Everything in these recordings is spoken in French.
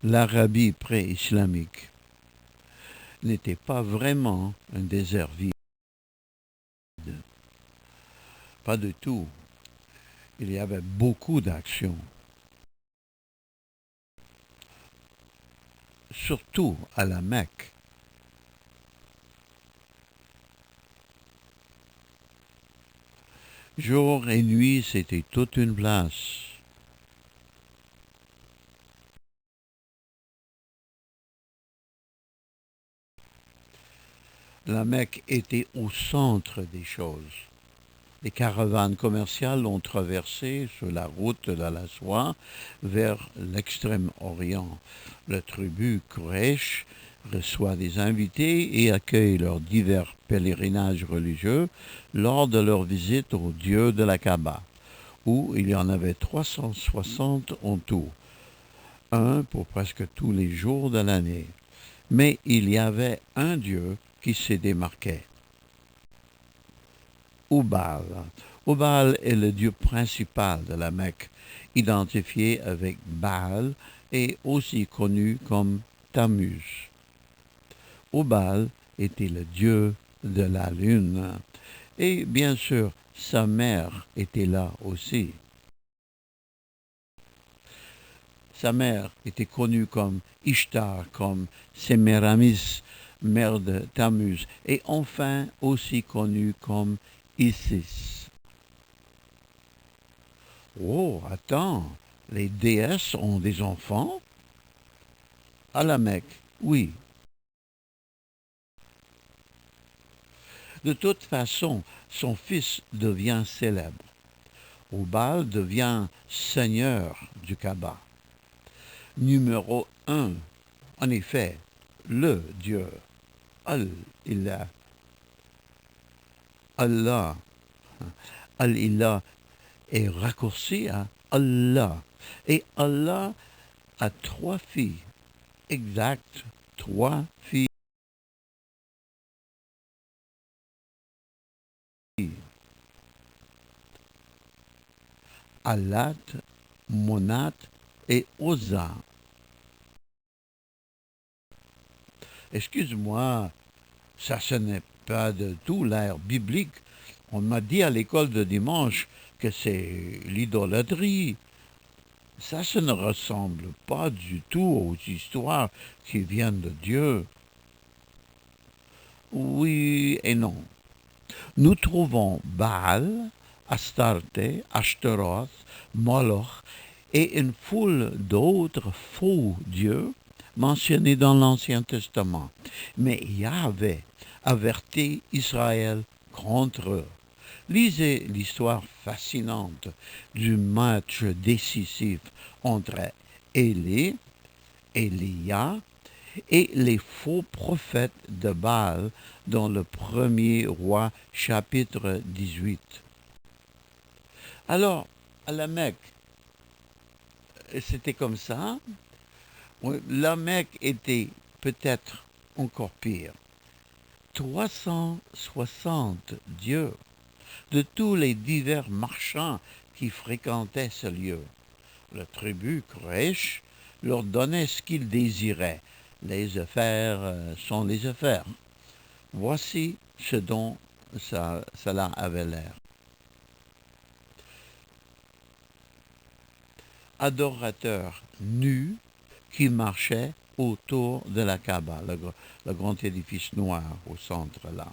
l'Arabie pré-islamique n'était pas vraiment un désert vide. Pas du tout. Il y avait beaucoup d'actions, surtout à la Mecque. Jour et nuit, c'était toute une place. La Mecque était au centre des choses. Les caravanes commerciales ont traversé sur la route de la soie vers l'extrême-orient. La tribu Quraysh reçoit des invités et accueille leurs divers pèlerinages religieux lors de leur visite au dieu de la Kaaba, où il y en avait 360 en tout, un pour presque tous les jours de l'année. Mais il y avait un dieu qui se démarquait. Ubal. Ubal est le dieu principal de la Mecque, identifié avec Baal et aussi connu comme Tammuz. Ubal était le dieu de la lune et bien sûr sa mère était là aussi. Sa mère était connue comme Ishtar, comme Séméramis, mère de Tammuz, et enfin aussi connue comme Isis. Oh, attends, les déesses ont des enfants? À la Mecque, oui. De toute façon, son fils devient célèbre. Obal devient seigneur du Kaaba. Numéro un, en effet, le Dieu. Al-Ilah. Allah. Al-Ilah est raccourci à Allah. Et Allah a trois filles. Exact, trois filles. Alat, Monat et Oza. Excuse-moi, ça ce n'est pas de tout l'air biblique. On m'a dit à l'école de dimanche que c'est l'idolâtrie. Ça, ce ne ressemble pas du tout aux histoires qui viennent de Dieu. Oui et non. Nous trouvons Baal, Astarte, Ashtaroth, Moloch et une foule d'autres faux dieux mentionnés dans l'Ancien Testament. Mais Yahvé avertit Israël contre eux. Lisez l'histoire fascinante du match décisif entre Élie, Élia et les faux prophètes de Baal dans le premier roi chapitre 18. Alors, à la Mecque, c'était comme ça. Oui, la Mecque était peut-être encore pire. 360 dieux de tous les divers marchands qui fréquentaient ce lieu. La tribu Quraysh leur donnait ce qu'ils désiraient. Les affaires sont les affaires. Voici ce dont cela avait l'air. Adorateurs nus qui marchaient autour de la Kaaba, le grand édifice noir au centre là.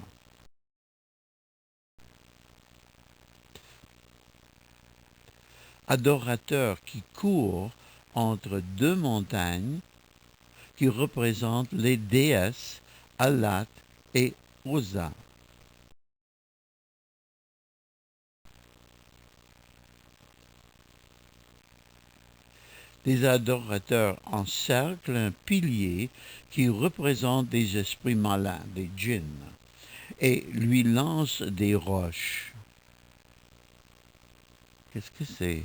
Adorateurs qui courent entre deux montagnes qui représentent les déesses Alat et Oza. Les adorateurs encerclent un pilier qui représente des esprits malins, des djinns, et lui lancent des roches. Qu'est-ce que c'est?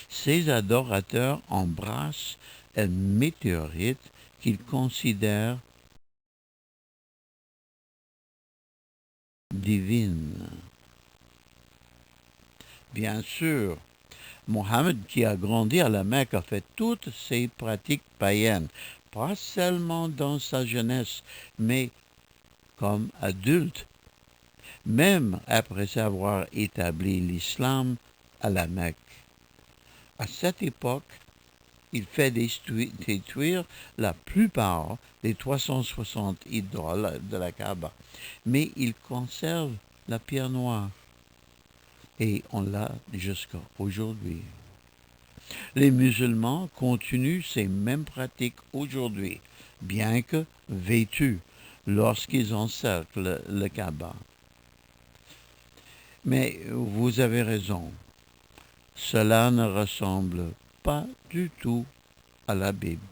Ces adorateurs embrassent un météorite qu'ils considèrent divine. Bien sûr, Mohammed, qui a grandi à la Mecque, a fait toutes ces pratiques païennes, pas seulement dans sa jeunesse, mais comme adulte, même après avoir établi l'islam à la Mecque. À cette époque, il fait détruire la plupart des 360 idoles de la Kaaba, mais il conserve la pierre noire et on l'a jusqu'à aujourd'hui. Les musulmans continuent ces mêmes pratiques aujourd'hui, bien que vêtus lorsqu'ils encerclent le Kaaba. Mais vous avez raison, cela ne ressemble pas du tout à la Bible.